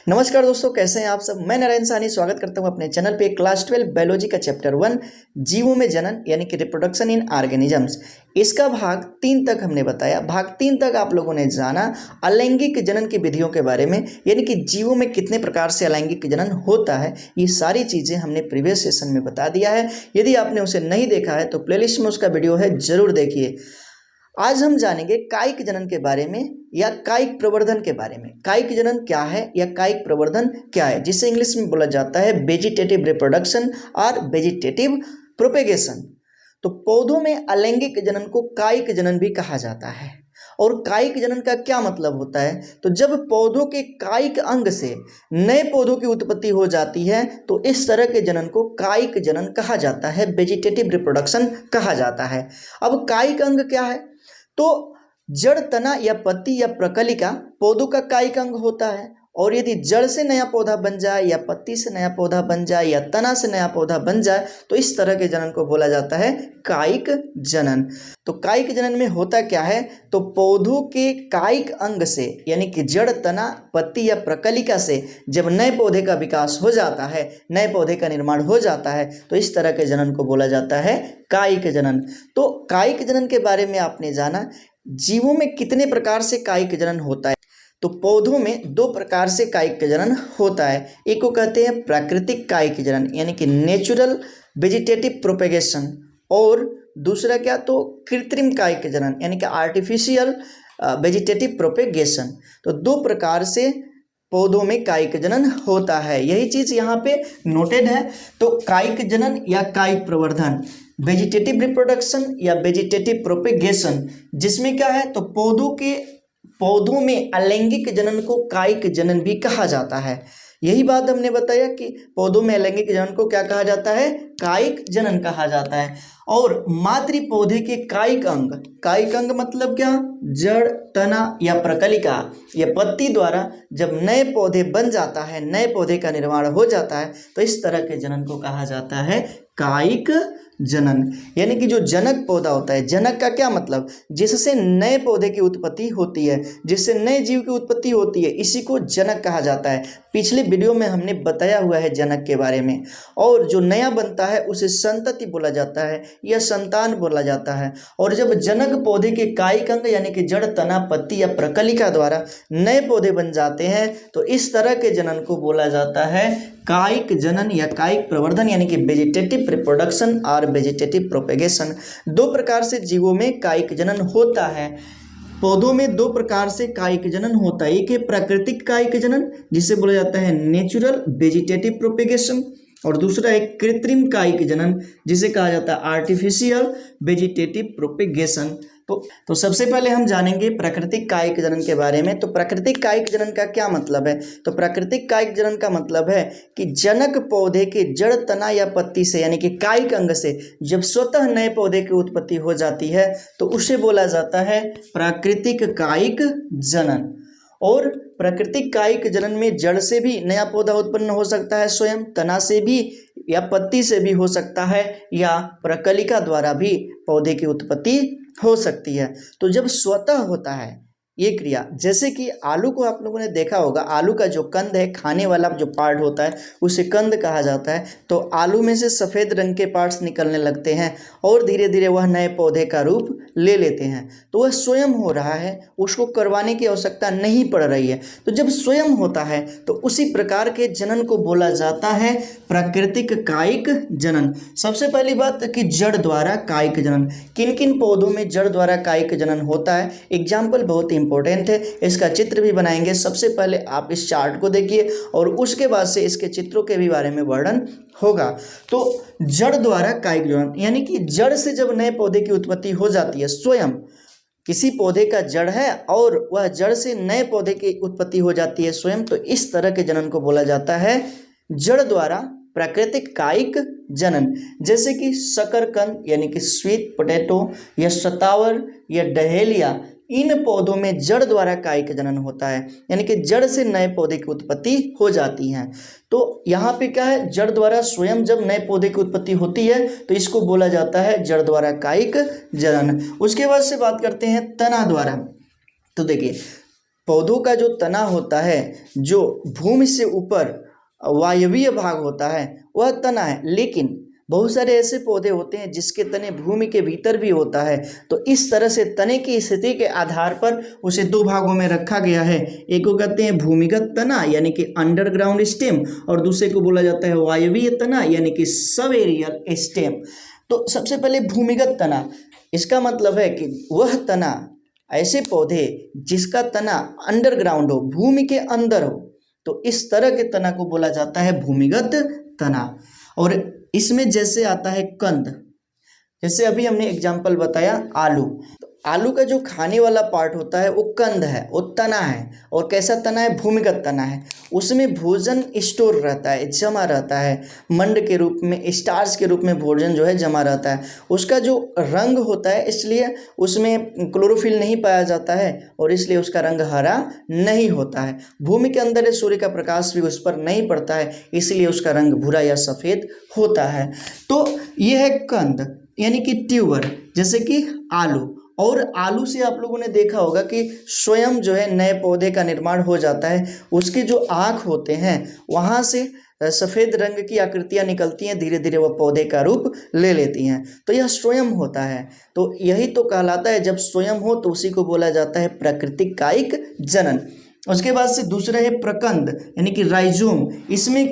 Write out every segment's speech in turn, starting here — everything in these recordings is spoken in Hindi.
नमस्कार दोस्तों, कैसे हैं आप सब। मैं नारायण साहनी स्वागत करता हूं अपने चैनल पे। क्लास 12 बायोलॉजी का चैप्टर 1 जीवों में जनन यानी कि रिप्रोडक्शन इन ऑर्गेनिजम्स, इसका भाग 3 तक हमने बताया। भाग 3 तक आप लोगों ने जाना अलैंगिक जनन की विधियों के बारे में, यानी कि जीवों में कितने प्रकार से अलैंगिक जनन होता है। ये सारी चीज़ें हमने प्रीवियस सेशन में बता दिया है। यदि आपने उसे नहीं देखा है तो प्लेलिस्ट में उसका वीडियो है, जरूर देखिए। आज हम जानेंगे कायिक जनन के बारे में या कायिक प्रवर्धन के बारे में। कायिक जनन क्या है या कायिक प्रवर्धन क्या है, जिसे इंग्लिश में बोला जाता है वेजिटेटिव रिप्रोडक्शन और वेजिटेटिव प्रोपेगेशन। तो पौधों में अलैंगिक जनन को कायिक जनन भी कहा जाता है। और कायिक जनन का क्या मतलब होता है, तो जब पौधों के कायिक अंग से नए पौधों की उत्पत्ति हो जाती है तो इस तरह के जनन को कायिक जनन कहा जाता है, वेजिटेटिव रिप्रोडक्शन कहा जाता है। अब कायिक अंग क्या है, तो जड़, तना या पत्ती या प्रकलिका पौधों का कायिक अंग होता है। और यदि जड़ से नया पौधा बन जाए या पत्ती से नया पौधा बन जाए या तना से नया पौधा बन जाए तो इस तरह के जनन को बोला जाता है कायिक जनन। तो कायिक जनन में होता क्या है, तो पौधों के कायिक अंग से यानी कि जड़, तना, पत्ती या प्रकलिका से जब नए पौधे का विकास हो जाता है, नए पौधे का निर्माण हो जाता है तो इस तरह के जनन को बोला जाता है कायिक जनन। तो कायिक जनन के बारे में आपने जाना। जीवों में कितने प्रकार से कायिक जनन होता है, तो पौधों में 2 प्रकार से कायिक जनन होता है। एक को कहते हैं प्राकृतिक कायिक जनन यानी कि नेचुरल वेजिटेटिव प्रोपेगेशन, और दूसरा क्या, तो कृत्रिम कायिक जनन यानी कि आर्टिफिशियल वेजिटेटिव प्रोपेगेशन। तो 2 प्रकार से पौधों में कायिक जनन होता है, यही चीज यहाँ पे नोटेड है। तो कायिक जनन या कायिक प्रवर्धन, वेजिटेटिव रिप्रोडक्शन या वेजिटेटिव प्रोपेगेशन, जिसमें क्या है, तो पौधों में अलैंगिक जनन को कायिक जनन भी कहा जाता है। यही बात हमने बताया कि पौधों में अलैंगिक जनन को क्या कहा जाता है, कायिक जनन कहा जाता है। और मातृ पौधे के कायिक अंग मतलब क्या, जड़, तना या प्रकलिका या पत्ती द्वारा जब नए पौधे बन जाता है, नए पौधे का निर्माण हो जाता है तो इस तरह के जनन को कहा जाता है कायिक जनन। यानी कि जो जनक पौधा होता है, जनक का क्या मतलब, जिससे नए पौधे की उत्पत्ति होती है, जिससे नए जीव की उत्पत्ति होती है, इसी को जनक कहा जाता है। पिछले वीडियो में हमने बताया हुआ है जनक के बारे में। और जो नया बनता है उसे संतति बोला जाता है या संतान बोला जाता है। और जब जनक पौधे के कायिक अंग यानी कि जड़, तना, पत्ती या प्रकलिका द्वारा नए पौधे बन जाते हैं तो इस तरह के जनन को बोला जाता है कायिक जनन या कायिक प्रवर्धन यानी कि वेजिटेटिव रिप्रोडक्शन और वेजिटेटिव प्रोपेगेशन। 2 प्रकार से जीवों में कायिक जनन होता है। पौधों में 2 प्रकार से कायिक जनन होता है। एक है प्राकृतिक कायिक जनन जिसे बोला जाता है नेचुरल वेजिटेटिव प्रोपेगेशन, और दूसरा है कृत्रिम कायिक जनन जिसे कहा जाता है आर्टिफिशियल वेजिटेटिव प्रोपेगेशन। तो सबसे पहले हम जानेंगे प्राकृतिक कायिक जनन के बारे में। तो प्राकृतिक कायिक जनन का क्या मतलब है, तो प्राकृतिक कायिक जनन का मतलब है कि जनक पौधे के जड़, तना या पत्ती से यानी कि कायिक अंग से जब स्वतः नए पौधे की उत्पत्ति हो जाती है तो उसे बोला जाता है प्राकृतिक कायिक जनन। और प्राकृतिक कायिक जनन में जड़ से भी नया पौधा उत्पन्न हो सकता है स्वयं, तना से भी या पत्ती से भी हो सकता है, या प्रकलिका द्वारा भी पौधे की उत्पत्ति हो सकती है। तो जब स्वतः होता है ये क्रिया, जैसे कि आलू को आप लोगों ने देखा होगा, आलू का जो कंद है, खाने वाला जो पार्ट होता है उसे कंद कहा जाता है। तो आलू में से सफ़ेद रंग के पार्ट्स निकलने लगते हैं और धीरे धीरे वह नए पौधे का रूप ले लेते हैं। तो वह स्वयं हो रहा है, उसको करवाने की आवश्यकता नहीं पड़ रही है। तो जब स्वयं होता है तो उसी प्रकार के जनन को बोला जाता है प्राकृतिक कायिक जनन। सबसे पहली बात कि जड़ द्वारा कायिक जनन, किन किन पौधों में जड़ द्वारा कायिक जनन होता है, एग्जाम्पल बहुत इंपॉर्टेंट है, इसका चित्र भी बनाएंगे। सबसे पहले आप इस चार्ट को देखिए और उसके बाद से इसके चित्रों के भी बारे में वर्णन होगा। तो जड़ द्वारा कायिक जनन यानी कि जड़ से जब नए पौधे की उत्पत्ति हो जाती है, स्वयं किसी पौधे का जड़ है और वह जड़ से नए पौधे की उत्पत्ति हो जाती है स्वयं, तो इस तरह के जनन को बोला जाता है जड़ द्वारा प्राकृतिक कायिक जनन। जैसे कि शकरकंद यानी कि स्वीट पोटैटो या शतावर या डहेलिया, इन पौधों में जड़ द्वारा कायिक जनन होता है, यानी कि जड़ से नए पौधे की उत्पत्ति हो जाती है। तो यहाँ पे क्या है, जड़ द्वारा स्वयं जब नए पौधे की उत्पत्ति होती है तो इसको बोला जाता है जड़ द्वारा कायिक जनन। उसके बाद से बात करते हैं तना द्वारा। तो देखिए पौधों का जो तना होता है, जो भूमि से ऊपर वायवीय भाग होता है वह तना है, लेकिन बहुत सारे ऐसे पौधे होते हैं जिसके तने भूमि के भीतर भी होता है। तो इस तरह से तने की स्थिति के आधार पर उसे दो भागों में रखा गया है। एक को कहते हैं भूमिगत तना यानी कि अंडरग्राउंड स्टेम, और दूसरे को बोला जाता है वायवीय तना यानी कि सब एरियल स्टेम। तो सबसे पहले भूमिगत तना, इसका मतलब है कि वह तना, ऐसे पौधे जिसका तना अंडरग्राउंड हो, भूमि के अंदर हो, तो इस तरह के तना को बोला जाता है भूमिगत तना। और इसमें जैसे आता है कंद, जैसे अभी हमने एग्जाम्पल बताया आलू, तो आलू का जो खाने वाला पार्ट होता है वो कंद है, वो तना है। और कैसा तना है? भूमिगत तना है। उसमें भोजन स्टोर रहता है, जमा रहता है, मंड के रूप में, स्टार्च के रूप में भोजन जो है जमा रहता है। उसका जो रंग होता है, इसलिए उसमें क्लोरोफिल नहीं पाया जाता है और इसलिए उसका रंग हरा नहीं होता है। भूमि के अंदर सूर्य का प्रकाश भी उस पर नहीं पड़ता है, इसलिए उसका रंग भूरा या सफ़ेद होता है। तो यह है कंद यानी कि ट्यूबर, जैसे कि आलू। और आलू से आप लोगों ने देखा होगा कि स्वयं जो है नए पौधे का निर्माण हो जाता है। उसके जो आँख होते हैं वहाँ से सफ़ेद रंग की आकृतियाँ निकलती हैं, धीरे धीरे वह पौधे का रूप ले लेती हैं। तो यह स्वयं होता है। तो यही तो कहलाता है, जब स्वयं हो तो उसी को बोला जाता है प्राकृतिक कायिक जनन। उसके बाद से दूसरा है प्रकंद यानी कि राइजोम। इसमें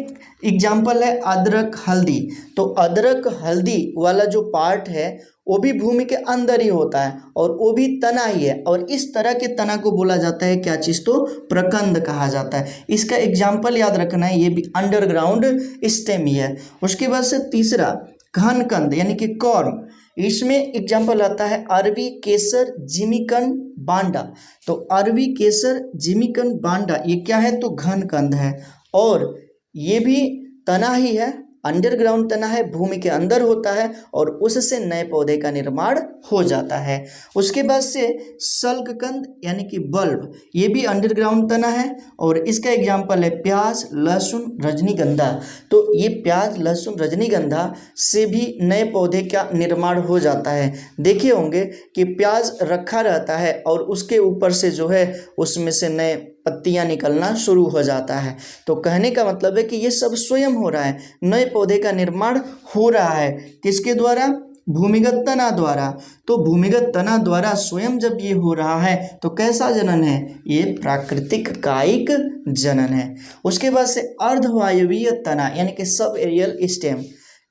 एग्जाम्पल है अदरक, हल्दी। तो अदरक हल्दी वाला जो पार्ट है वो भी भूमि के अंदर ही होता है और वो भी तना ही है। और इस तरह के तना को बोला जाता है क्या चीज़? तो प्रकंद कहा जाता है। इसका एग्जाम्पल याद रखना है, ये भी अंडरग्राउंड स्टेम ही है। उसके बाद से तीसरा घनकंद यानी कि कॉर्म। इसमें एग्जाम्पल आता है अरबी, केसर, जिमीकंद, बांडा। तो अरबी, केसर, जिमीकंद, बांडा ये क्या है? तो घनकंद है। और ये भी तना ही है, अंडरग्राउंड तना है, भूमि के अंदर होता है और उससे नए पौधे का निर्माण हो जाता है। उसके बाद से शल्ककंद यानी कि बल्ब, ये भी अंडरग्राउंड तना है और इसका एग्जाम्पल है प्याज, लहसुन, रजनीगंधा। तो ये प्याज, लहसुन, रजनीगंधा से भी नए पौधे का निर्माण हो जाता है। देखे होंगे कि प्याज रखा रहता है और उसके ऊपर से जो है उसमें से नए पत्तियां निकलना शुरू हो जाता है। तो कहने का मतलब है कि ये सब स्वयं हो रहा है, नए पौधे का निर्माण हो रहा है। किसके द्वारा? भूमिगत तना द्वारा। तो भूमिगत तना द्वारा स्वयं जब ये हो रहा है तो कैसा जनन है? ये प्राकृतिक कायिक जनन है। उसके बाद से अर्धवायवीय तना यानी कि सब एरियल स्टेम।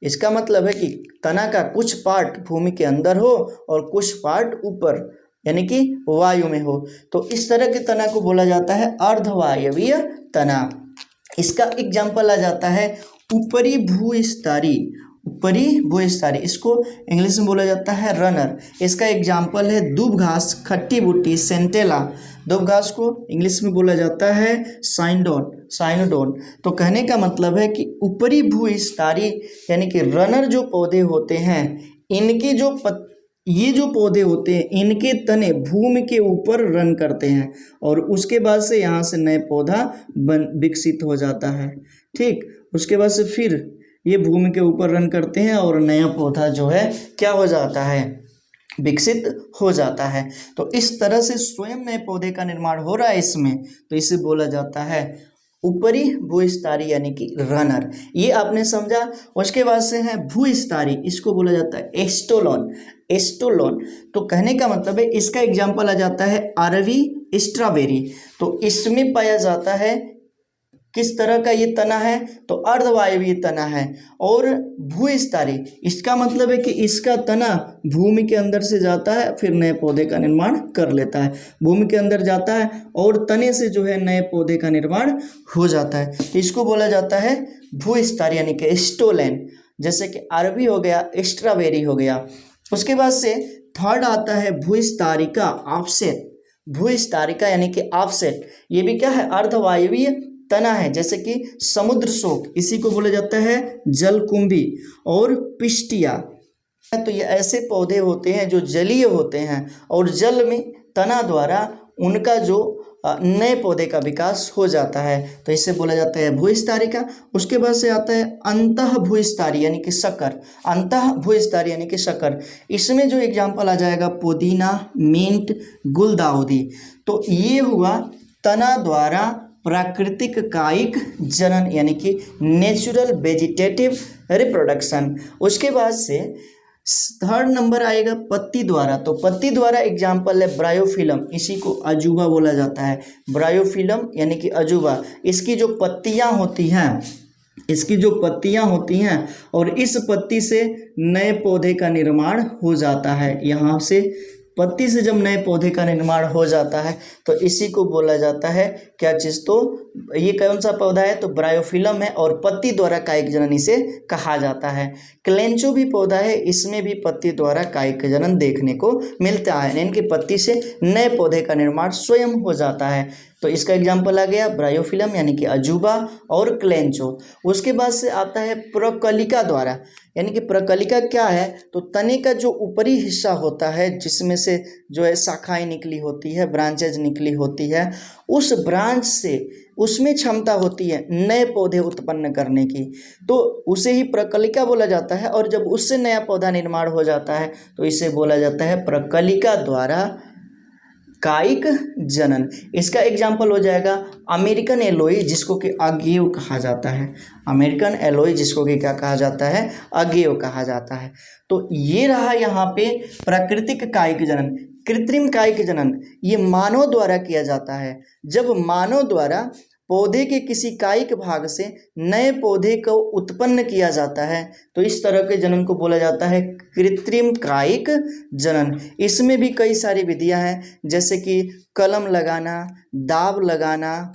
इसका मतलब है कि तना का कुछ पार्ट भूमि के अंदर हो और कुछ पार्ट ऊपर यानी कि वायु में हो। तो इस तरह के तना को बोला जाता है अर्धवायवीय तना। इसका एग्जाम्पल आ जाता है ऊपरी भूस्तरीय। ऊपरी भूस्तरीय, इसको इंग्लिश में बोला जाता है रनर। इसका एग्जाम्पल है दूब घास, खट्टी बूटी, सेंटेला। दूब घास को इंग्लिश में बोला जाता है साइनोडोन। तो कहने का मतलब है कि ऊपरी भूस्तरीय यानी कि रनर जो पौधे होते हैं, इनके जो ये जो पौधे होते हैं, इनके तने भूमि के ऊपर रन करते हैं और उसके बाद से यहाँ से नए पौधा विकसित हो जाता है। ठीक, उसके बाद से फिर ये भूमि के ऊपर रन करते हैं और नया पौधा जो है क्या हो जाता है? विकसित हो जाता है। तो इस तरह से स्वयं नए पौधे का निर्माण हो रहा है इसमें, तो इसे बोला जाता है ऊपरी भूस्तरीय यानी कि रनर। ये आपने समझा। उसके बाद से है भूस्तरीय, इसको बोला जाता है एस्टोलोन। तो कहने का मतलब है, इसका एग्जाम्पल आ जाता है अरवी, स्ट्रॉबेरी। तो इसमें पाया जाता है किस तरह का ये तना है? तो अर्धवायवीय तना है। और भूस्तरीय, इसका मतलब है कि इसका तना भूमि के अंदर से जाता है, फिर नए पौधे का निर्माण कर लेता है। भूमि के अंदर जाता है और तने से जो है नए पौधे का निर्माण हो जाता है। तो इसको बोला जाता है भूस्तरीय यानी कि स्टोलेन। जैसे कि अरबी हो गया, स्ट्रॉबेरी हो गया। उसके बाद से थर्ड आता है भूस्तरीका ऑफसेट। भूस्तरीका यानी कि ऑफसेट, ये भी क्या है? अर्धवायवीय तना है। जैसे कि समुद्र शोक, इसी को बोला जाता है जलकुंभी और पिस्टिया। तो ये ऐसे पौधे होते हैं जो जलीय होते हैं और जल में तना द्वारा उनका जो नए पौधे का विकास हो जाता है, तो इसे बोला जाता है भूस्तरीका। उसके बाद से आता है अंतः भूस्तरीय यानी कि शक्कर। अंतः भूस्तरीय यानी कि शक्कर, इसमें जो एग्जाम्पल आ जाएगा पुदीना, मिंट, गुलदाउदी। तो ये हुआ तना द्वारा प्राकृतिक कायिक जनन यानी कि नेचुरल वेजिटेटिव रिप्रोडक्शन। उसके बाद से थर्ड नंबर आएगा पत्ती द्वारा। तो पत्ती द्वारा एग्जाम्पल है ब्रायोफिलम, इसी को अजूबा बोला जाता है। ब्रायोफिलम यानी कि अजूबा, इसकी जो पत्तियां होती हैं और इस पत्ती से नए पौधे का निर्माण हो जाता है। यहाँ से पत्ती से जब नए पौधे का निर्माण हो जाता है तो इसी को बोला जाता है क्या चीज़, तो ये कौन सा पौधा है, तो ब्रायोफिलम है और पत्ती द्वारा कायिक जनन इसे कहा जाता है। क्लेंचो भी पौधा है, इसमें भी पत्ती द्वारा कायिक जनन देखने को मिलता है, इनकी पत्ती से नए पौधे का निर्माण स्वयं हो जाता है। तो इसका एग्जाम्पल आ गया ब्रायोफिलम यानी कि अजूबा और क्लेंचो। उसके बाद से आता है प्रकलिका द्वारा, यानी कि प्रकलिका क्या है, तो तने का जो ऊपरी हिस्सा होता है जिसमें से जो है शाखाएं निकली होती है, ब्रांचेज निकली होती है, उस ब्रांच से उसमें क्षमता होती है नए पौधे उत्पन्न करने की, तो उसे ही प्रकलिका बोला जाता है। और जब उससे नया पौधा निर्माण हो जाता है तो इसे बोला जाता है प्रकलिका द्वारा कायिक जनन। इसका एग्जाम्पल हो जाएगा अमेरिकन एलोई, जिसको कि अगेव कहा जाता है। अमेरिकन एलोई जिसको कि क्या कहा जाता है, अगेव कहा जाता है। तो ये रहा यहाँ पे प्राकृतिक कायिक जनन। कृत्रिम कायिक जनन ये मानव द्वारा किया जाता है। जब मानव द्वारा पौधे के किसी कायिक भाग से नए पौधे को उत्पन्न किया जाता है तो इस तरह के जनन को बोला जाता है कृत्रिम कायिक जनन। इसमें भी कई सारी विधियां हैं, जैसे कि कलम लगाना, दाब लगाना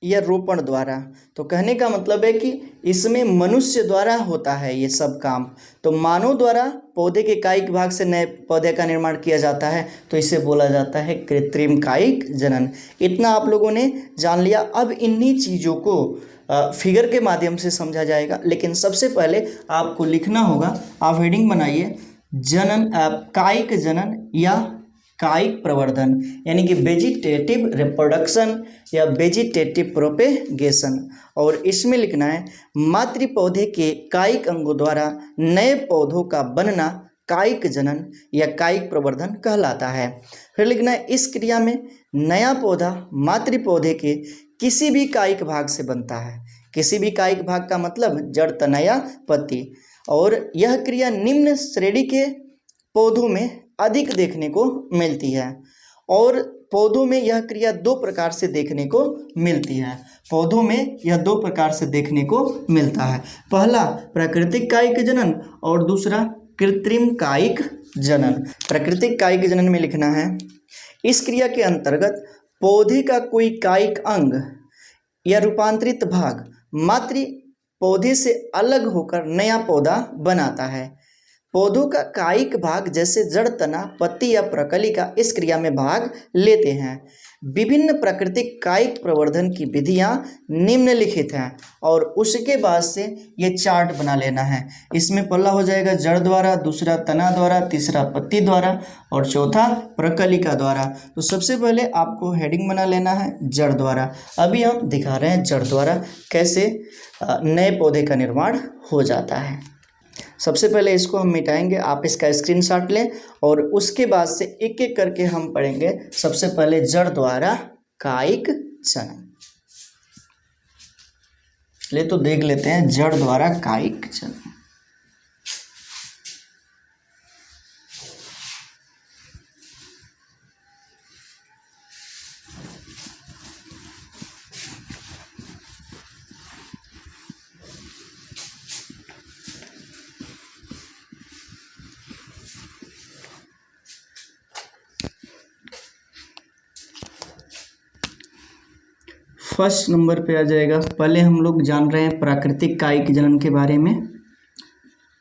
या रोपण द्वारा। तो कहने का मतलब है कि इसमें मनुष्य द्वारा होता है ये सब काम। तो मानव द्वारा पौधे के कायिक भाग से नए पौधे का निर्माण किया जाता है तो इसे बोला जाता है कृत्रिम कायिक जनन। इतना आप लोगों ने जान लिया। अब इन्हीं चीज़ों को फिगर के माध्यम से समझा जाएगा, लेकिन सबसे पहले आपको लिखना होगा। आप हेडिंग बनाइए जनन, कायिक जनन या कायिक प्रवर्धन, यानी कि वेजिटेटिव रिप्रोडक्शन या वेजिटेटिव प्रोपेगेशन। और इसमें लिखना है मातृ पौधे के कायिक अंगों द्वारा नए पौधों का बनना कायिक जनन या कायिक प्रवर्धन कहलाता है। फिर लिखना है इस क्रिया में नया पौधा मातृ पौधे के किसी भी कायिक भाग से बनता है। किसी भी कायिक भाग का मतलब जड़, तना या पत्ती। और यह क्रिया निम्न श्रेणी के पौधों में अधिक देखने को मिलती है। और पौधों में यह क्रिया दो प्रकार से देखने को मिलती है। पौधों में यह दो प्रकार से देखने को मिलता है। पहला प्राकृतिक कायिक जनन और दूसरा कृत्रिम कायिक जनन। प्राकृतिक कायिक जनन में लिखना है इस क्रिया के अंतर्गत पौधे का कोई कायिक अंग या रूपांतरित भाग मातृ पौधे से अलग होकर नया पौधा बनाता है। पौधों का कायिक भाग जैसे जड़, तना, पत्ती या प्रकलिका इस क्रिया में भाग लेते हैं। विभिन्न प्राकृतिक कायिक प्रवर्धन की विधियां निम्नलिखित हैं और उसके बाद से ये चार्ट बना लेना है। इसमें पहला हो जाएगा जड़ द्वारा, दूसरा तना द्वारा, तीसरा पत्ती द्वारा और चौथा प्रकलिका द्वारा। तो सबसे पहले आपको हेडिंग बना लेना है जड़ द्वारा। अभी हम दिखा रहे हैं जड़ द्वारा कैसे नए पौधे का निर्माण हो जाता है। सबसे पहले इसको हम मिटाएंगे, आप इसका स्क्रीनशॉट लें और उसके बाद से एक एक करके हम पढ़ेंगे। सबसे पहले जड़ द्वारा कायिक जनन। ले तो देख लेते हैं जड़ द्वारा कायिक जनन। फर्स्ट नंबर पे आ जाएगा। पहले हम लोग जान रहे हैं प्राकृतिक कायिक जनन के बारे में।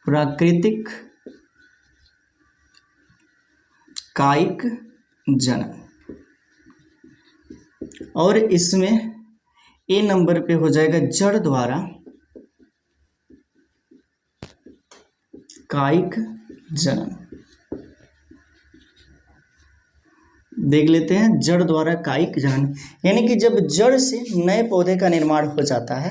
प्राकृतिक कायिक जनन, और इसमें ए नंबर पे हो जाएगा जड़ द्वारा कायिक जनन। देख लेते हैं जड़ द्वारा कायिक जनन, यानी कि जब जड़ से नए पौधे का निर्माण हो जाता है,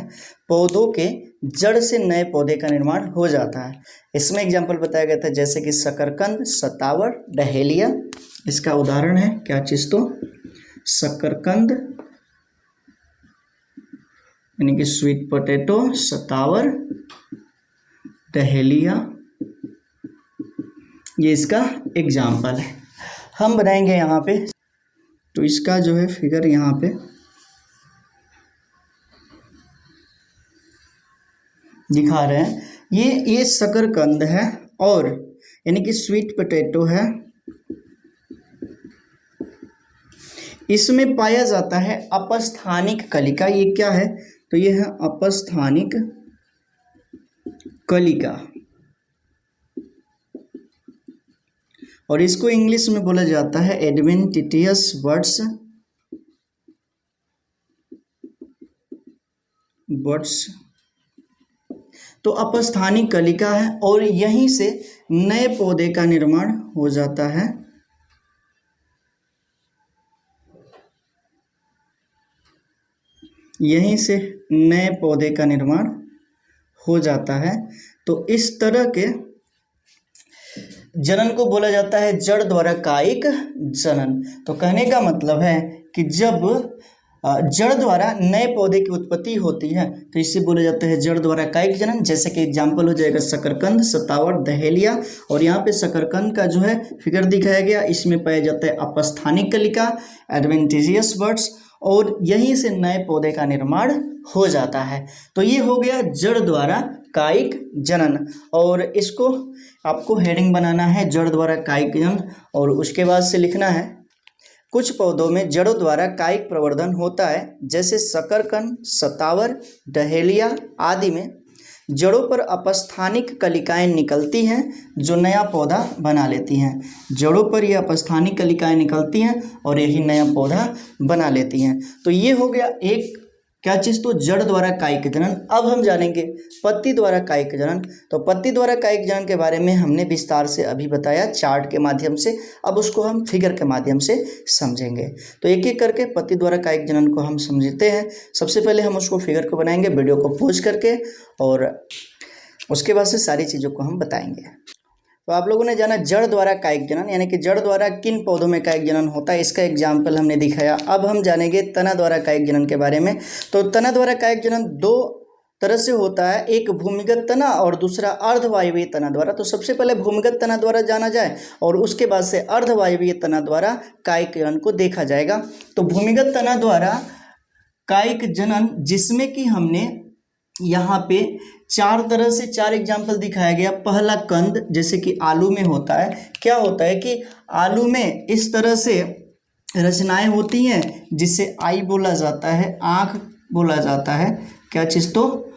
पौधों के जड़ से नए पौधे का निर्माण हो जाता है। इसमें एग्जाम्पल बताया गया था जैसे कि शकरकंद, सतावर, डहेलिया। इसका उदाहरण है क्या चीज़, तो शकरकंद यानी कि स्वीट पोटैटो, सतावर, डहेलिया, ये इसका एग्जाम्पल है। हम बनाएंगे यहाँ पे, तो इसका जो है फिगर यहाँ पे दिखा रहे हैं। ये शकरकंद है और यानी कि स्वीट पोटैटो है, इसमें पाया जाता है अपस्थानिक कलिका। ये क्या है? तो ये है अपस्थानिक कलिका, और इसको इंग्लिश में बोला जाता है एडवेंटिशियस बड्स। तो अपस्थानिक कलिका है और यहीं से नए पौधे का निर्माण हो जाता है। यहीं से नए पौधे का निर्माण हो जाता है। तो इस तरह के जनन को बोला जाता है जड़ द्वारा कायिक जनन। तो कहने का मतलब है कि जब जड़ द्वारा नए पौधे की उत्पत्ति होती है तो इसे बोला जाता है जड़ द्वारा कायिक जनन। जैसे कि एग्जाम्पल हो जाएगा शकरकंद, सतावर, डहेलिया, और यहाँ पे शकरकंद का जो है फिगर दिखाया गया, इसमें पाया जाता है अपस्थानिक कलिका, एडवेंटिशियस बड्स, और यहीं से नए पौधे का निर्माण हो जाता है। तो ये हो गया जड़ द्वारा कायिक जनन, और इसको आपको हेडिंग बनाना है जड़ द्वारा कायिक जनन, और उसके बाद से लिखना है कुछ पौधों में जड़ों द्वारा कायिक प्रवर्धन होता है, जैसे शकरकंद, सतावर, डहेलिया आदि में जड़ों पर अपस्थानिक कलिकाएं निकलती हैं जो नया पौधा बना लेती हैं। जड़ों पर यह अपस्थानिक कलिकाएं निकलती हैं और यही नया पौधा बना लेती हैं। तो ये हो गया एक क्या चीज़, तो जड़ द्वारा कायिक जनन। अब हम जानेंगे पत्ती द्वारा कायिक जनन। तो पत्ती द्वारा कायिक जनन के बारे में हमने विस्तार से अभी बताया चार्ट के माध्यम से, अब उसको हम फिगर के माध्यम से समझेंगे। तो एक एक करके पत्ती द्वारा कायिक जनन को हम समझते हैं। सबसे पहले हम उसको फिगर को बनाएंगे वीडियो को पॉज करके, और उसके बाद से सारी चीज़ों को हम बताएंगे। तो आप लोगों ने जाना जड़ द्वारा कायिक जनन, यानी कि जड़ द्वारा किन पौधों में कायिक जनन होता है, इसका एग्जाम्पल हमने दिखाया। अब हम जानेंगे तना द्वारा कायिक जनन के बारे में। तो तना द्वारा कायिक जनन दो तरह से होता है, एक भूमिगत तना और दूसरा अर्धवायवीय तना द्वारा। तो सबसे पहले भूमिगत तना द्वारा जाना जाए और उसके बाद से अर्धवायवीय तना द्वारा कायिक जनन को देखा जाएगा। तो भूमिगत तना द्वारा कायिक जनन, जिसमें कि हमने यहाँ पे चार तरह से चार एग्जाम्पल दिखाया गया। पहला कंद, जैसे कि आलू में होता है। क्या होता है कि आलू में इस तरह से रचनाएं होती हैं जिसे आई बोला जाता है, आँख बोला जाता है। क्या चीज़, तो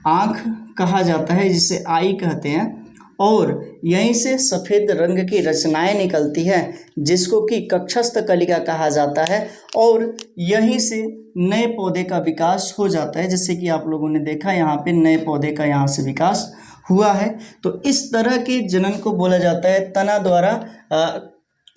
आँख कहा जाता है जिसे आई कहते हैं, और यहीं से सफ़ेद रंग की रचनाएं निकलती हैं जिसको कि कक्षस्थ कलिका कहा जाता है, और यहीं से नए पौधे का विकास हो जाता है। जैसे कि आप लोगों ने देखा यहाँ पे नए पौधे का यहाँ से विकास हुआ है। तो इस तरह के जनन को बोला जाता है तना द्वारा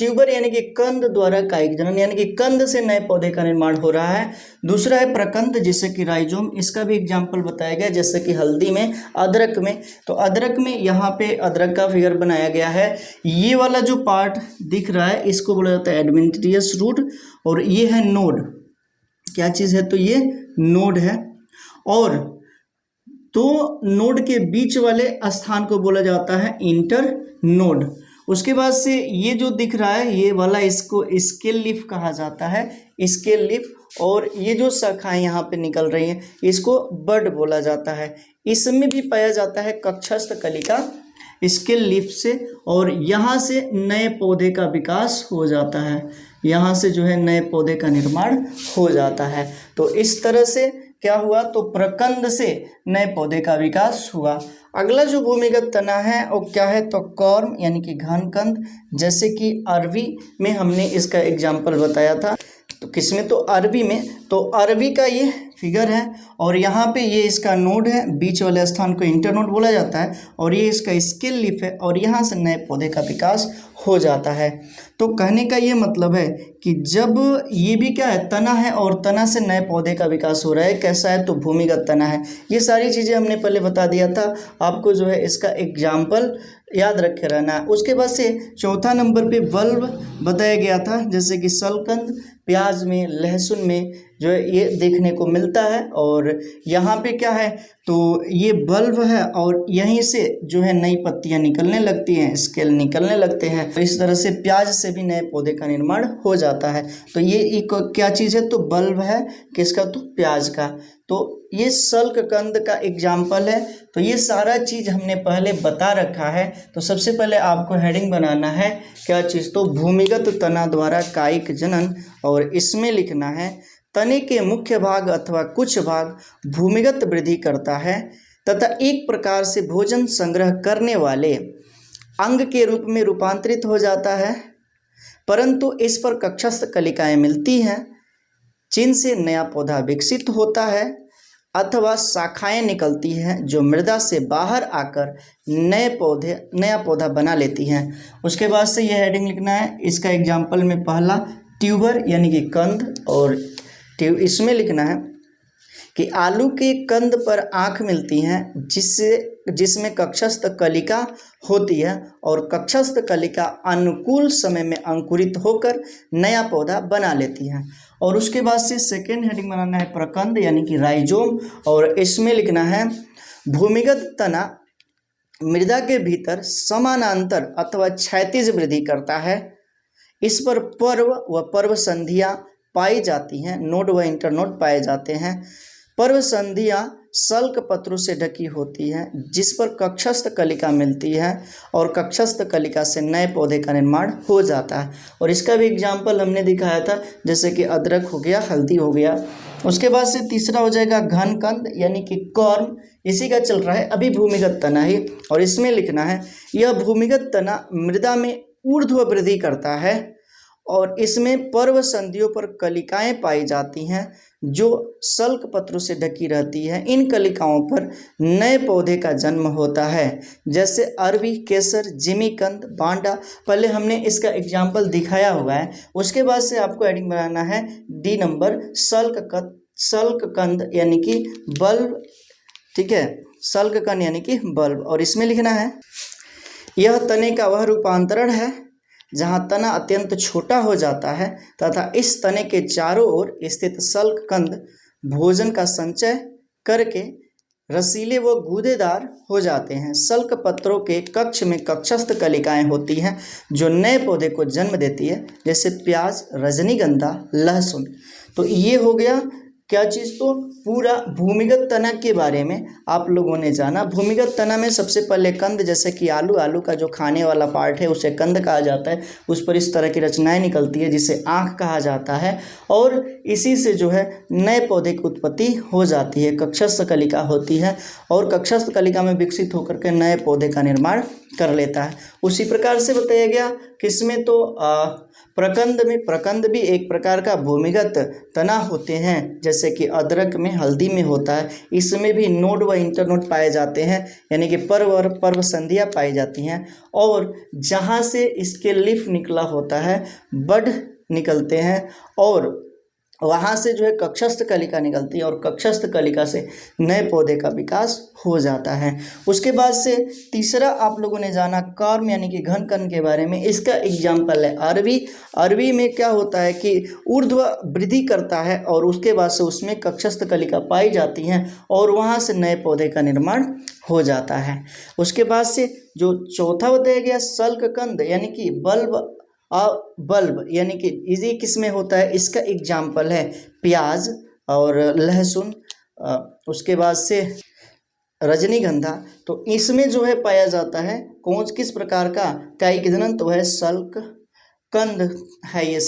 ट्यूबर, यानी कि कंद द्वारा कायिक जनन, यानी कि कंद से नए पौधे का निर्माण हो रहा है। दूसरा है प्रकंद, जैसे कि राइजोम, इसका भी एग्जाम्पल बताया गया, जैसे कि हल्दी में, अदरक में। तो अदरक में यहाँ पे अदरक का फिगर बनाया गया है। ये वाला जो पार्ट दिख रहा है इसको बोला जाता है एडवेंटिशियस रूट, और ये है नोड। क्या चीज़ है, तो ये नोड है, और तो नोड के बीच वाले स्थान को बोला जाता है इंटर नोड। उसके बाद से ये जो दिख रहा है ये वाला, इसको स्केल लीफ कहा जाता है, स्केल लीफ, और ये जो शाखाएं यहाँ पे निकल रही हैं इसको बड बोला जाता है। इसमें भी पाया जाता है कक्षस्थ कलिका स्केल लीफ से, और यहाँ से नए पौधे का विकास हो जाता है। यहाँ से जो है नए पौधे का निर्माण हो जाता है। तो इस तरह से क्या हुआ, तो प्रकंद से नए पौधे का विकास हुआ। अगला जो भूमिगत तना है वो क्या है, तो कॉर्म, यानी कि घन कंद, जैसे कि अरबी में हमने इसका एग्जाम्पल बताया था। तो किसमें, तो अरबी में। तो अरबी का ये फिगर है, और यहाँ पे ये इसका नोड है, बीच वाले स्थान को इंटरनोड बोला जाता है, और ये इसका स्केल लीफ है, और यहाँ से नए पौधे का विकास हो जाता है। तो कहने का ये मतलब है कि जब ये भी क्या है, तना है और तना से नए पौधे का विकास हो रहा है, कैसा है तो भूमिगत तना है। ये सारी चीज़ें हमने पहले बता दिया था आपको, जो है इसका एग्जाम्पल याद रखे रहना। उसके बाद से चौथा नंबर पे बल्ब बताया गया था, जैसे कि सलकंद, प्याज में, लहसुन में जो है ये देखने को मिलता है। और यहाँ पे क्या है तो ये बल्ब है और यहीं से जो है नई पत्तियाँ निकलने लगती हैं, स्केल निकलने लगते हैं। तो इस तरह से प्याज से भी नए पौधे का निर्माण हो जाता है। तो ये एक क्या चीज़ है तो बल्ब है किसका, तो प्याज का। तो ये सल्ककंद का एग्जाम्पल है। तो ये सारा चीज़ हमने पहले बता रखा है। तो सबसे पहले आपको हेडिंग बनाना है क्या चीज़, तो भूमिगत तना द्वारा कायिक जनन, और इसमें लिखना है तने के मुख्य भाग अथवा कुछ भाग भूमिगत वृद्धि करता है तथा एक प्रकार से भोजन संग्रह करने वाले अंग के रूप में रूपांतरित हो जाता है, परंतु इस पर कक्षस्थ कलिकाएं मिलती हैं जिनसे नया पौधा विकसित होता है अथवा शाखाएं निकलती हैं जो मृदा से बाहर आकर नया पौधा बना लेती हैं। उसके बाद से यह हेडिंग लिखना है, इसका एग्जाम्पल में पहला ट्यूबर यानी कि कंद, और इसमें लिखना है कि आलू के कंद पर आँख मिलती हैं जिसमें कक्षस्थ कलिका होती है और कक्षस्थ कलिका अनुकूल समय में अंकुरित होकर नया पौधा बना लेती हैं। और उसके बाद से सेकेंड हेडिंग बनाना है प्रकंद यानी कि राइजोम, और इसमें लिखना है भूमिगत तना मृदा के भीतर समानांतर अथवा क्षैतिज वृद्धि करता है। इस पर पर्व व पर्व संधियाँ पाई जाती हैं, नोड व इंटरनोड पाए जाते हैं। पर्व संधियाँ सल्क पत्रों से ढकी होती हैं जिस पर कक्षस्थ कलिका मिलती है और कक्षस्थ कलिका से नए पौधे का निर्माण हो जाता है। और इसका भी एग्जाम्पल हमने दिखाया था, जैसे कि अदरक हो गया, हल्दी हो गया। उसके बाद से तीसरा हो जाएगा घन कंद यानी कि कॉर्न, इसी का चल रहा है अभी भूमिगत तना ही, और इसमें लिखना है यह भूमिगत तना मृदा में ऊर्ध्व वृद्धि करता है और इसमें पर्व संधियों पर कलिकाएं पाई जाती हैं जो सल्क पत्रों से ढकी रहती है। इन कलिकाओं पर नए पौधे का जन्म होता है, जैसे अरबी, केसर, जिमीकंद, बांडा। पहले हमने इसका एग्जाम्पल दिखाया हुआ है। उसके बाद से आपको हेडिंग बनाना है डी नंबर सल्ककंद यानी कि बल्ब, ठीक है, सल्ककंद यानी कि बल्ब। और इसमें लिखना है यह तने का वह रूपांतरण है जहाँ तना अत्यंत छोटा हो जाता है तथा इस तने के चारों ओर स्थित सल्ककंद भोजन का संचय करके रसीले व गूदेदार हो जाते हैं। सल्क पत्रों के कक्ष में कक्षस्थ कलिकाएं होती हैं जो नए पौधे को जन्म देती है, जैसे प्याज, रजनीगंधा, लहसुन। तो ये हो गया क्या चीज़, तो पूरा भूमिगत तना के बारे में आप लोगों ने जाना। भूमिगत तना में सबसे पहले कंद, जैसे कि आलू का जो खाने वाला पार्ट है उसे कंद कहा जाता है, उस पर इस तरह की रचनाएं निकलती है जिसे आँख कहा जाता है, और इसी से जो है नए पौधे की उत्पत्ति हो जाती है। कक्षस्थ कलिका होती है और कक्षस्थ कलिका में विकसित होकर के नए पौधे का निर्माण कर लेता है। उसी प्रकार से बताया गया किसमें, तो प्रकंद में। प्रकंद भी एक प्रकार का भूमिगत तना होते हैं, जैसे कि अदरक में, हल्दी में होता है। इसमें भी नोड व इंटरनोड पाए जाते हैं, यानी कि पर्व और पर्व संधियाँ पाई जाती हैं, और जहाँ से इसके लीफ निकला होता है, बड निकलते हैं, और वहाँ से जो है कक्षस्थ कलिका निकलती है और कक्षस्थ कलिका से नए पौधे का विकास हो जाता है। उसके बाद से तीसरा आप लोगों ने जाना कॉर्म यानी कि घन कंद के बारे में। इसका एग्जाम्पल है अरबी। अरबी में क्या होता है कि ऊर्ध्व वृद्धि करता है और उसके बाद से उसमें कक्षस्थ कलिका पाई जाती हैं और वहाँ से नए पौधे का निर्माण हो जाता है। उसके बाद से जो चौथा बताया गया सल्ककंद यानी कि बल्ब यानी कि इसी किस में होता है, इसका एग्जाम्पल है प्याज और लहसुन, उसके बाद से रजनीगंधा। तो इसमें जो है पाया जाता है कौन किस प्रकार का कायिक जनन, तो है सल्ककंद है। ये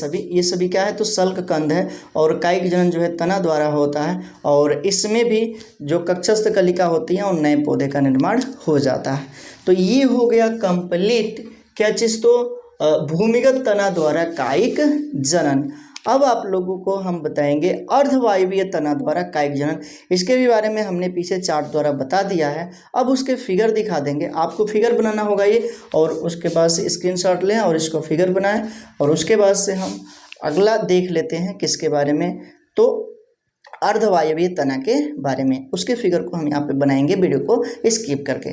सभी क्या है, तो सल्ककंद है, और कायिक जनन जो है तना द्वारा होता है, और इसमें भी जो कक्षस्थ कलिका होती है और नए पौधे का निर्माण हो जाता है। तो ये हो गया कंप्लीट क्या चीज़, तो भूमिगत तना द्वारा कायिक जनन। अब आप लोगों को हम बताएंगे अर्धवायवीय तना द्वारा कायिक जनन। इसके भी बारे में हमने पीछे चार्ट द्वारा बता दिया है। अब उसके फिगर दिखा देंगे, आपको फिगर बनाना होगा ये, और उसके बाद से स्क्रीनशॉट लें और इसको फिगर बनाएं, और उसके बाद से हम अगला देख लेते हैं किसके बारे में, तो अर्धवायवीय तना के बारे में। उसके फिगर को हम यहाँ पे बनाएंगे वीडियो को स्किप करके।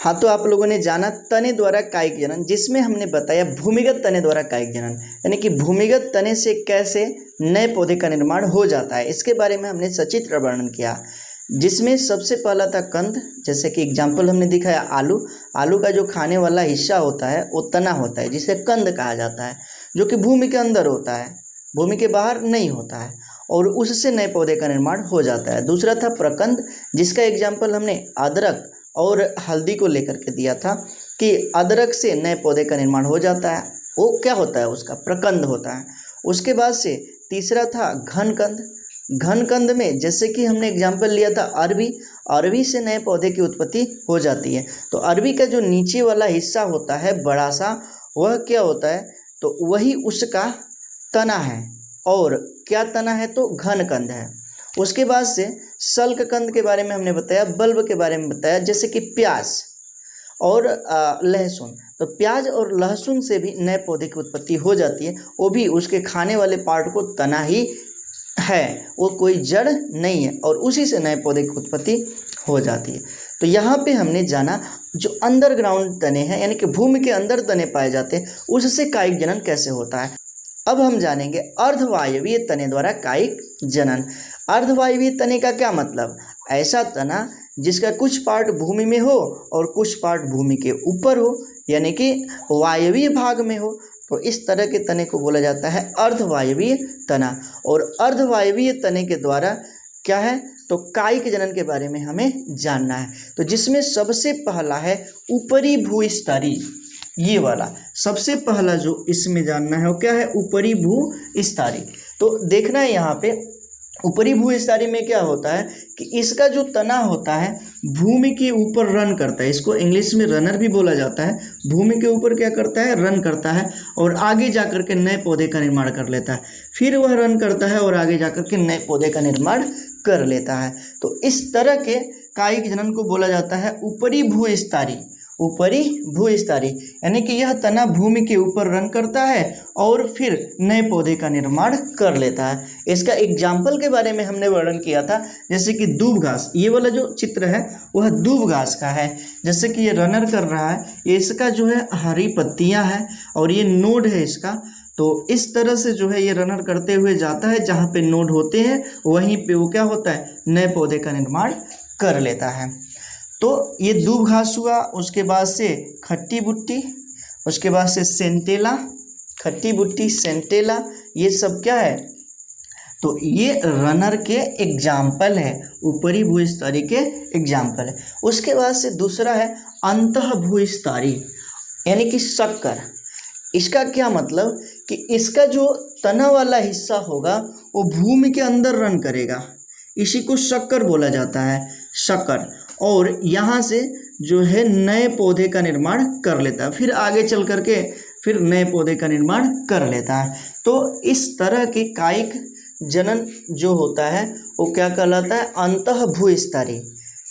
हाँ, तो आप लोगों ने जाना तने द्वारा कायिक जनन, जिसमें हमने बताया भूमिगत तने द्वारा कायिक जनन, यानी कि भूमिगत तने से कैसे नए पौधे का निर्माण हो जाता है, इसके बारे में हमने सचित्र वर्णन किया। जिसमें सबसे पहला था कंद, जैसे कि एग्जाम्पल हमने दिखाया आलू। आलू का जो खाने वाला हिस्सा होता है वो तना होता है, जिसे कंद कहा जाता है, जो कि भूमि के अंदर होता है, भूमि के बाहर नहीं होता है, और उससे नए पौधे का निर्माण हो जाता है। दूसरा था प्रकंद, जिसका एग्जाम्पल हमने अदरक और हल्दी को लेकर के दिया था कि अदरक से नए पौधे का निर्माण हो जाता है, वो क्या होता है, उसका प्रकंद होता है। उसके बाद से तीसरा था घनकंद। घनकंद में जैसे कि हमने एग्जाम्पल लिया था अरबी, अरबी से नए पौधे की उत्पत्ति हो जाती है। तो अरबी का जो नीचे वाला हिस्सा होता है बड़ा सा, वह क्या होता है, तो वही उसका तना है, और क्या तना है, तो घनकंद है। उसके बाद से सल्ककंद के बारे में हमने बताया, बल्ब के बारे में बताया, जैसे कि प्याज और लहसुन। तो प्याज और लहसुन से भी नए पौधे की उत्पत्ति हो जाती है, वो भी उसके खाने वाले पार्ट को तना ही है, वो कोई जड़ नहीं है, और उसी से नए पौधे की उत्पत्ति हो जाती है। तो यहाँ पे हमने जाना जो अंडरग्राउंड तने हैं, यानी कि भूमि के अंदर तने पाए जाते हैं, उससे कायिक जनन कैसे होता है। अब हम जानेंगे अर्धवायवीय तने द्वारा कायिक जनन। अर्धवायवीय तने का क्या मतलब, ऐसा तना जिसका कुछ पार्ट भूमि में हो और कुछ पार्ट भूमि के ऊपर हो, यानी कि वायवीय भाग में हो, तो इस तरह के तने को बोला जाता है अर्धवायवीय तना। और अर्धवायवीय तने के द्वारा क्या है, तो कायिक जनन के बारे में हमें जानना है। तो जिसमें सबसे पहला है ऊपरी भूस्तरीय, ये वाला सबसे पहला जो इसमें जानना है वो क्या है, ऊपरी भूस्तरीय। तो देखना है यहाँ पे ऊपरी भूस्तरीय में क्या होता है कि इसका जो तना होता है भूमि के ऊपर रन करता है, इसको इंग्लिश में रनर भी बोला जाता है। भूमि के ऊपर क्या करता है, रन करता है, और आगे जाकर के नए पौधे का निर्माण कर लेता है। फिर वह रन करता है और आगे जाकर के नए पौधे का निर्माण कर लेता है। तो इस तरह के कायिक जनन को बोला जाता है ऊपरी भूस्तरीय। ऊपरी भूस्तरीय यानी कि यह तना भूमि के ऊपर रन करता है और फिर नए पौधे का निर्माण कर लेता है। इसका एग्जाम्पल के बारे में हमने वर्णन किया था, जैसे कि दूब घास, ये वाला जो चित्र है वह दूब घास का है। जैसे कि ये रनर कर रहा है, ये इसका जो है हरी पत्तियां हैं और ये नोड है इसका। तो इस तरह से जो है ये रनर करते हुए जाता है, जहाँ पे नोड होते हैं वहीं पे वो क्या होता है, नए पौधे का निर्माण कर लेता है। तो ये दूब घास हुआ, उसके बाद से खट्टी बुट्टी, उसके बाद से सेंटेला, खट्टी बुट्टी सेंटेला, ये सब क्या है, तो ये रनर के एग्जाम्पल है, ऊपरी भूस्तरीय के एग्जाम्पल है। उसके बाद से दूसरा है अंतः भूस्तरीय यानी कि शक्कर। इसका क्या मतलब कि इसका जो तना वाला हिस्सा होगा वो भूमि के अंदर रन करेगा, इसी को शक्कर बोला जाता है, शक्कर। और यहाँ से जो है नए पौधे का निर्माण कर लेता है, फिर आगे चल करके फिर नए पौधे का निर्माण कर लेता है। तो इस तरह के कायिक जनन जो होता है वो क्या कहलाता है, अंतः भूस्तरीय।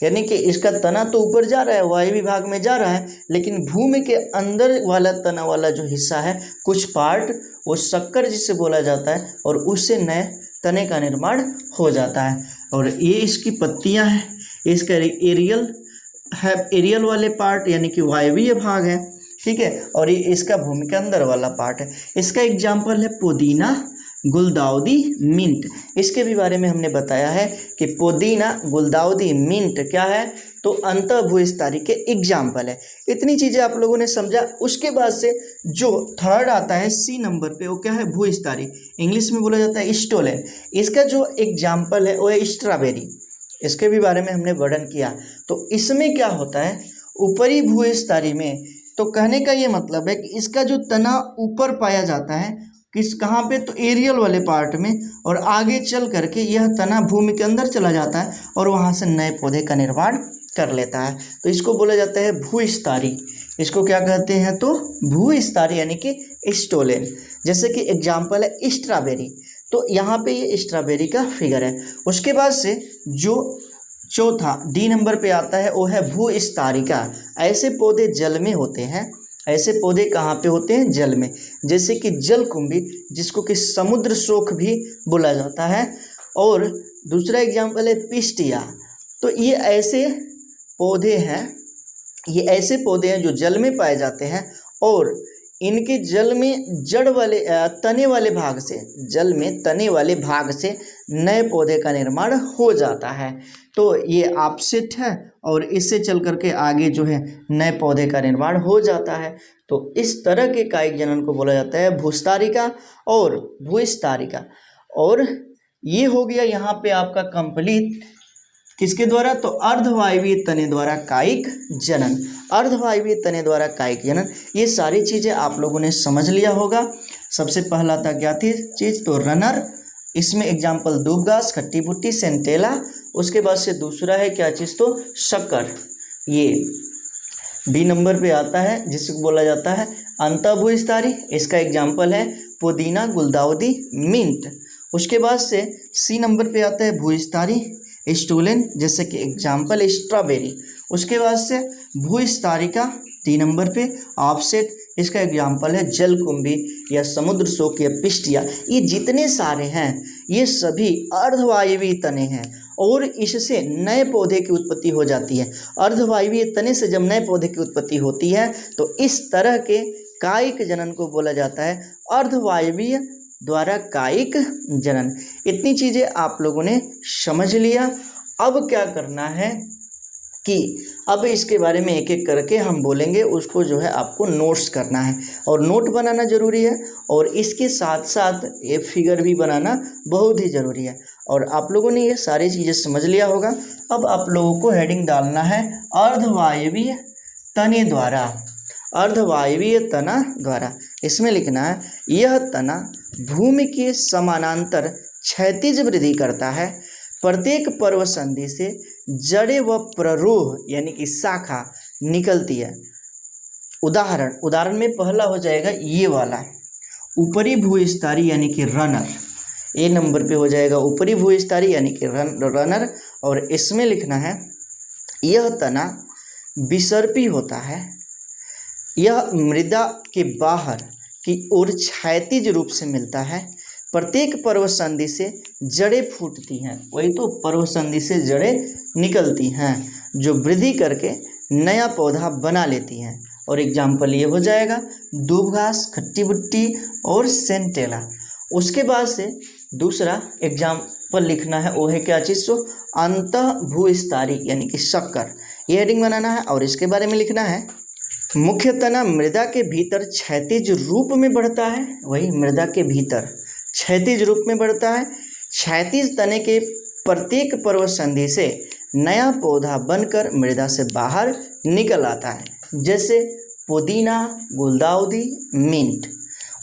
यानी कि इसका तना तो ऊपर जा रहा है, वायवीय भाग में जा रहा है, लेकिन भूमि के अंदर वाला तना वाला जो हिस्सा है, कुछ पार्ट वो शक्कर जिसे बोला जाता है, और उससे नए तने का निर्माण हो जाता है। और ये इसकी पत्तियां हैं, इसका एरियल है, एरियल वाले पार्ट यानी कि वायवीय भाग है, ठीक है, और ये इसका भूमि के अंदर वाला पार्ट है। इसका एग्जाम्पल है पुदीना, गुलदाउदी, मिंट। इसके भी बारे में हमने बताया है कि पुदीना, गुलदाउदी, मिंट क्या है, तो अंतः भूस्तरीय के एग्जाम्पल है। इतनी चीज़ें आप लोगों ने समझा। उसके बाद से जो थर्ड आता है सी नंबर पे, वो क्या है, भूस्तरीय, इंग्लिश में बोला जाता है स्टोलेन। इसका जो एग्जाम्पल है वो है स्ट्रॉबेरी, इसके भी बारे में हमने वर्णन किया। तो इसमें क्या होता है, ऊपरी भूस्तरीय में, तो कहने का ये मतलब है कि इसका जो तना ऊपर पाया जाता है, किस कहाँ पे, तो एरियल वाले पार्ट में, और आगे चल करके यह तना भूमि के अंदर चला जाता है और वहाँ से नए पौधे का निर्माण कर लेता है। तो इसको बोला जाता है भूस्तरीय। इसको क्या कहते हैं तो भूस्तरीय यानी कि स्टोलेन। जैसे कि एग्जाम्पल है स्ट्रॉबेरी, तो यहाँ पे ये स्ट्रॉबेरी का फिगर है। उसके बाद से जो चौथा डी नंबर पे आता है वो है भूस्तारिका। ऐसे पौधे जल में होते हैं, ऐसे पौधे कहाँ पे होते हैं, जल में। जैसे कि जलकुंभी, जिसको कि समुद्र शोक भी बोला जाता है। और दूसरा एग्जाम्पल है पिस्टिया। तो ये ऐसे पौधे हैं, ये ऐसे पौधे हैं जो जल में पाए जाते हैं और इनके जल में जड़ वाले तने वाले भाग से, जल में तने वाले भाग से नए पौधे का निर्माण हो जाता है। तो ये ऑफसेट है और इससे चल करके आगे जो है नए पौधे का निर्माण हो जाता है। तो इस तरह के कायिक जनन को बोला जाता है भूस्तारिका और भूस्तारिका। और ये हो गया यहाँ पे आपका कंप्लीट, किसके द्वारा, तो अर्धवायवीय तने द्वारा कायिक जनन। अर्धवायवीय तने द्वारा कायिक जनन, ये सारी चीज़ें आप लोगों ने समझ लिया होगा। सबसे पहला था क्या थी चीज़, तो रनर, इसमें एग्जाम्पल दूब घास, खट्टी बुट्टी, सेंटेला। उसके बाद से दूसरा है क्या चीज़, तो शक्कर, ये बी नंबर पे आता है, जिसको बोला जाता है अंतःभूस्थारी। इसका एग्जाम्पल है पुदीना, गुलदाउदी, मिंट। उसके बाद से सी नंबर पे आता है भूस्थारी स्टोलेन, जैसे कि एग्जाम्पल स्ट्रॉबेरी। उसके बाद से भूस्तारिका डी नंबर पे ऑफसेट, इसका एग्जाम्पल है जलकुंभी या समुद्र शोक या पिस्टिया। ये जितने सारे हैं ये सभी अर्धवायवीय तने हैं और इससे नए पौधे की उत्पत्ति हो जाती है। अर्धवायवीय तने से जब नए पौधे की उत्पत्ति होती है तो इस तरह के कायिक जनन को बोला जाता है अर्धवायवीय द्वारा कायिक जनन। इतनी चीज़ें आप लोगों ने समझ लिया। अब क्या करना है कि अब इसके बारे में एक एक करके हम बोलेंगे, उसको जो है आपको नोट्स करना है और नोट बनाना ज़रूरी है और इसके साथ साथ ये फिगर भी बनाना बहुत ही ज़रूरी है। और आप लोगों ने ये सारी चीज़ें समझ लिया होगा। अब आप लोगों को हेडिंग डालना है अर्धवायवीय तने द्वारा, अर्धवायवीय तना द्वारा। इसमें लिखना है यह तना भूमि के समानांतर क्षैतिज वृद्धि करता है, प्रत्येक पर्व संधि से जड़ें व प्ररोह यानी कि शाखा निकलती है। उदाहरण में पहला हो जाएगा ये वाला ऊपरी भूस्थारी यानी कि रनर, ए नंबर पे हो जाएगा ऊपरी भूस्थारी यानी कि रनर। और इसमें लिखना है यह तना विसर्पी होता है, यह मृदा के बाहर की ओर क्षैतिज रूप से मिलता है, प्रत्येक पर्व संधि से जड़ें फूटती हैं, वही तो पर्व संधि से जड़ें निकलती हैं जो वृद्धि करके नया पौधा बना लेती हैं। और एग्जाम्पल ये हो जाएगा दूब घास, खट्टी बुट्टी और सेंटेला। उसके बाद से दूसरा एग्जाम्पल लिखना है वो है क्या चीज़, तो अंतःभूस्थारी यानी कि शक्कर। ये हेडिंग बनाना है और इसके बारे में लिखना है मुख्य तना मृदा के भीतर क्षैतिज रूप में बढ़ता है, वही मृदा के भीतर क्षैतिज रूप में बढ़ता है। क्षैतिज तने के प्रत्येक पर्व संधि से नया पौधा बनकर मृदा से बाहर निकल आता है, जैसे पुदीना, गुलदाउदी, मिंट।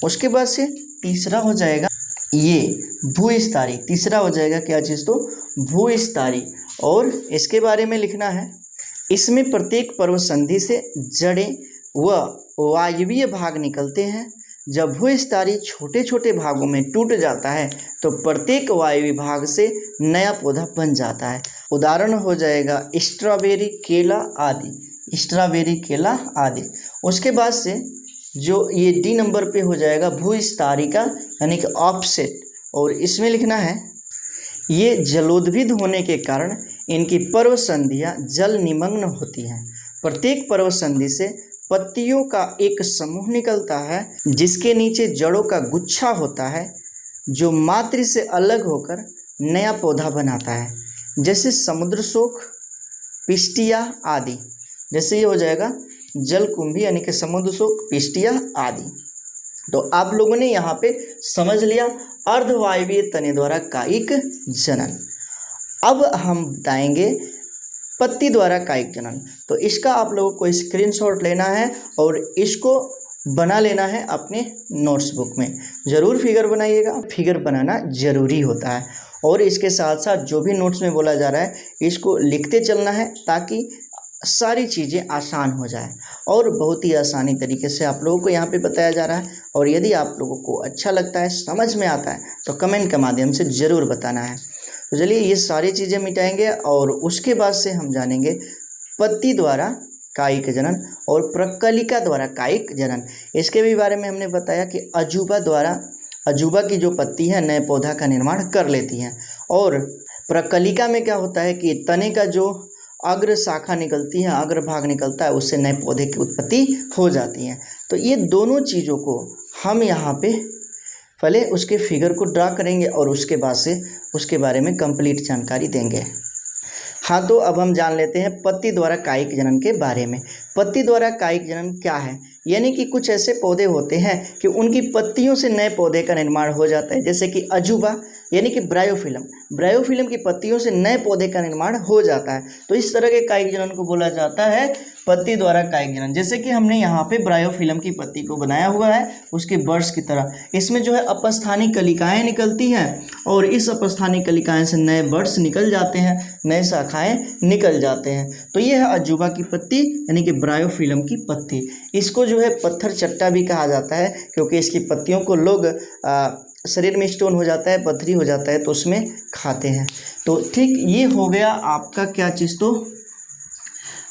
उसके बाद से तीसरा हो जाएगा ये भूस्थारी, तीसरा हो जाएगा क्या चीज़, तो भूस्थारी। और इसके बारे में लिखना है इसमें प्रत्येक पर्व संधि से जड़ें व वायवीय भाग निकलते हैं। जब भूस्थारी छोटे छोटे भागों में टूट जाता है तो प्रत्येक वायवीय भाग से नया पौधा बन जाता है। उदाहरण हो जाएगा स्ट्रॉबेरी, केला आदि, स्ट्रॉबेरी, केला आदि। उसके बाद से जो ये डी नंबर पे हो जाएगा भूस्थारिका यानी कि ऑफसेट। और इसमें लिखना है ये जलोद्भिद होने के कारण इनकी पर्व संधियाँ जल निमग्न होती हैं। प्रत्येक पर्व संधि से पत्तियों का एक समूह निकलता है जिसके नीचे जड़ों का गुच्छा होता है जो मात्र से अलग होकर नया पौधा बनाता है, जैसे समुद्र शोक, पिस्टिया आदि। जैसे ये हो जाएगा जलकुंभी यानी कि समुद्र शोक, पिस्टिया आदि। तो आप लोगों ने यहाँ पे समझ लिया अर्धवायवीय तने द्वारा कायिक जनन। अब हम बताएंगे पत्ती द्वारा कायिक जनन। तो इसका आप लोगों को स्क्रीनशॉट लेना है और इसको बना लेना है अपने नोट्स बुक में। ज़रूर फिगर बनाइएगा, फिगर बनाना ज़रूरी होता है। और इसके साथ साथ जो भी नोट्स में बोला जा रहा है इसको लिखते चलना है ताकि सारी चीज़ें आसान हो जाए, और बहुत ही आसानी तरीके से आप लोगों को यहाँ पे बताया जा रहा है। और यदि आप लोगों को अच्छा लगता है, समझ में आता है, तो कमेंट के माध्यम से ज़रूर बताना है। तो चलिए ये सारी चीज़ें मिटाएंगे और उसके बाद से हम जानेंगे पत्ती द्वारा कायिक जनन और प्रकलिका द्वारा कायिक जनन। इसके भी बारे में हमने बताया कि अजूबा की जो पत्ती है नए पौधा का निर्माण कर लेती हैं, और प्रकलिका में क्या होता है कि तने का जो अग्र शाखा निकलती है, अग्र भाग निकलता है, उससे नए पौधे की उत्पत्ति हो जाती है। तो ये दोनों चीज़ों को हम यहाँ पे पहले उसके फिगर को ड्रा करेंगे और उसके बाद से उसके बारे में कंप्लीट जानकारी देंगे। हाँ, तो अब हम जान लेते हैं पत्ती द्वारा कायिक जनन के बारे में। पत्ती द्वारा कायिक जनन क्या है? यानी कि कुछ ऐसे पौधे होते हैं कि उनकी पत्तियों से नए पौधे का निर्माण हो जाता है, जैसे कि अजूबा यानी कि ब्रायोफिलम की पत्तियों से नए पौधे का निर्माण हो जाता है। तो इस तरह के कायिक जनन को बोला जाता है पत्ती द्वारा कायिक जनन। जैसे कि हमने यहाँ पे ब्रायोफिलम की पत्ती को बनाया हुआ है उसके बर्ड्स की तरह। इसमें जो है अपस्थानिक कलिकाएँ निकलती हैं और इस अपस्थानिक कलिकाएँ से नए बर्ड्स निकल जाते हैं, नए शाखाएँ निकल जाते हैं। तो ये है अजूबा की पत्ती यानी कि ब्रायोफिलम की पत्ती। इसको जो है पत्थर चट्टा भी कहा जाता है, क्योंकि इसकी पत्तियों को लोग शरीर में स्टोन हो जाता है, पथरी हो जाता है, तो उसमें खाते हैं। तो ठीक ये हो गया आपका क्या चीज़, तो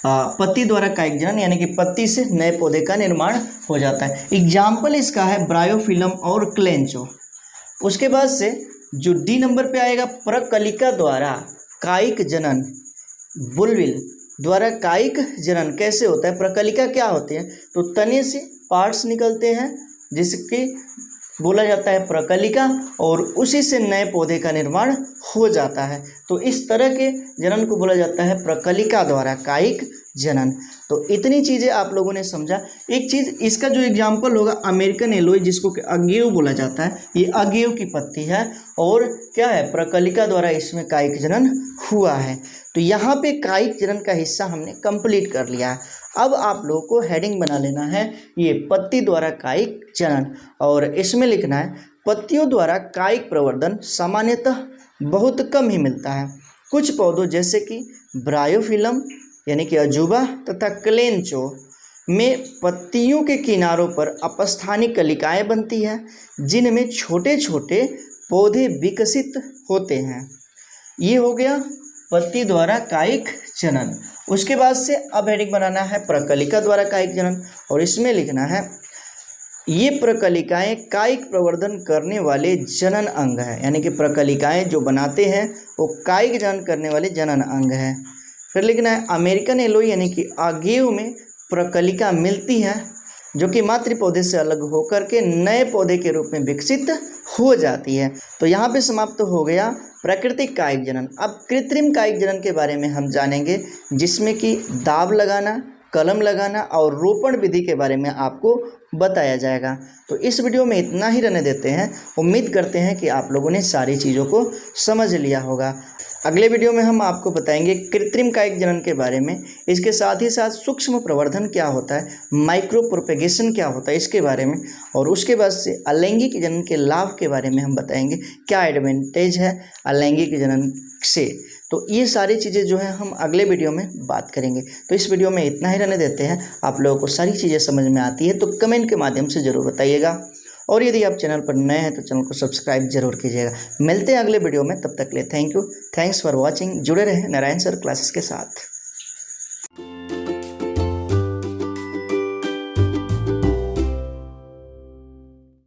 पत्ती द्वारा कायिक जनन यानी कि पत्ती से नए पौधे का निर्माण हो जाता है। एग्जाम्पल इसका है ब्रायोफिलम और क्लेंचो। उसके बाद से जो डी नंबर पे आएगा प्रकलिका द्वारा कायिक जनन। बुलविल द्वारा कायिक जनन कैसे होता है? प्रकलिका क्या होते हैं? तो तने से पार्ट्स निकलते हैं जिसके बोला जाता है प्रकलिका, और उसी से नए पौधे का निर्माण हो जाता है। तो इस तरह के जनन को बोला जाता है प्रकलिका द्वारा कायिक जनन। तो इतनी चीज़ें आप लोगों ने समझा। एक चीज़ इसका जो एग्जाम्पल होगा अमेरिकन एलोई, जिसको कि अगेव बोला जाता है, ये अगेव की पत्ती है और क्या है, प्रकलिका द्वारा इसमें कायिक जनन हुआ है। तो यहाँ पे कायिक जनन का हिस्सा हमने कंप्लीट कर लिया है। अब आप लोगों को हेडिंग बना लेना है ये पत्ती द्वारा कायिक जनन, और इसमें लिखना है पत्तियों द्वारा कायिक प्रवर्धन सामान्यतः बहुत कम ही मिलता है। कुछ पौधों जैसे कि ब्रायोफिलम यानी कि अजूबा तथा क्लेंचो में पत्तियों के किनारों पर अपस्थानिक कलिकाएँ बनती हैं, जिनमें छोटे छोटे पौधे विकसित होते हैं। ये हो गया पत्ती द्वारा कायिक जनन। उसके बाद से अब हेडिंग बनाना है प्रकलिका द्वारा कायिक जनन, और इसमें लिखना है ये प्रकलिकाएं कायिक प्रवर्धन करने वाले जनन अंग है, यानी कि प्रकलिकाएं जो बनाते हैं वो कायिक जनन करने वाले जनन अंग हैं। फिर लिखना है अमेरिकन एलोई यानी कि अगेव में प्रकलिका मिलती है जो कि मातृ पौधे से अलग होकर के नए पौधे के रूप में विकसित हो जाती है। तो यहाँ पे समाप्त हो गया प्राकृतिक कायिक जनन। अब कृत्रिम कायिक जनन के बारे में हम जानेंगे, जिसमें कि दाब लगाना, कलम लगाना और रोपण विधि के बारे में आपको बताया जाएगा। तो इस वीडियो में इतना ही रहने देते हैं। उम्मीद करते हैं कि आप लोगों ने सारी चीज़ों को समझ लिया होगा। अगले वीडियो में हम आपको बताएंगे कृत्रिम कायिक जनन के बारे में, इसके साथ ही साथ सूक्ष्म प्रवर्धन क्या होता है, माइक्रो प्रोपेगेशन क्या होता है इसके बारे में, और उसके बाद से अलैंगिक जनन के लाभ के बारे में हम बताएंगे, क्या एडवांटेज है अलैंगिक जनन से। तो ये सारी चीज़ें जो है हम अगले वीडियो में बात करेंगे। तो इस वीडियो में इतना ही रहने देते हैं। आप लोगों को सारी चीज़ें समझ में आती है तो कमेंट के माध्यम से ज़रूर बताइएगा, और यदि आप चैनल पर नए हैं तो चैनल को सब्सक्राइब जरूर कीजिएगा। मिलते हैं अगले वीडियो में, तब तक के लिए thank you, thanks for watching. जुड़े रहें नारायण सर क्लासेस के साथ।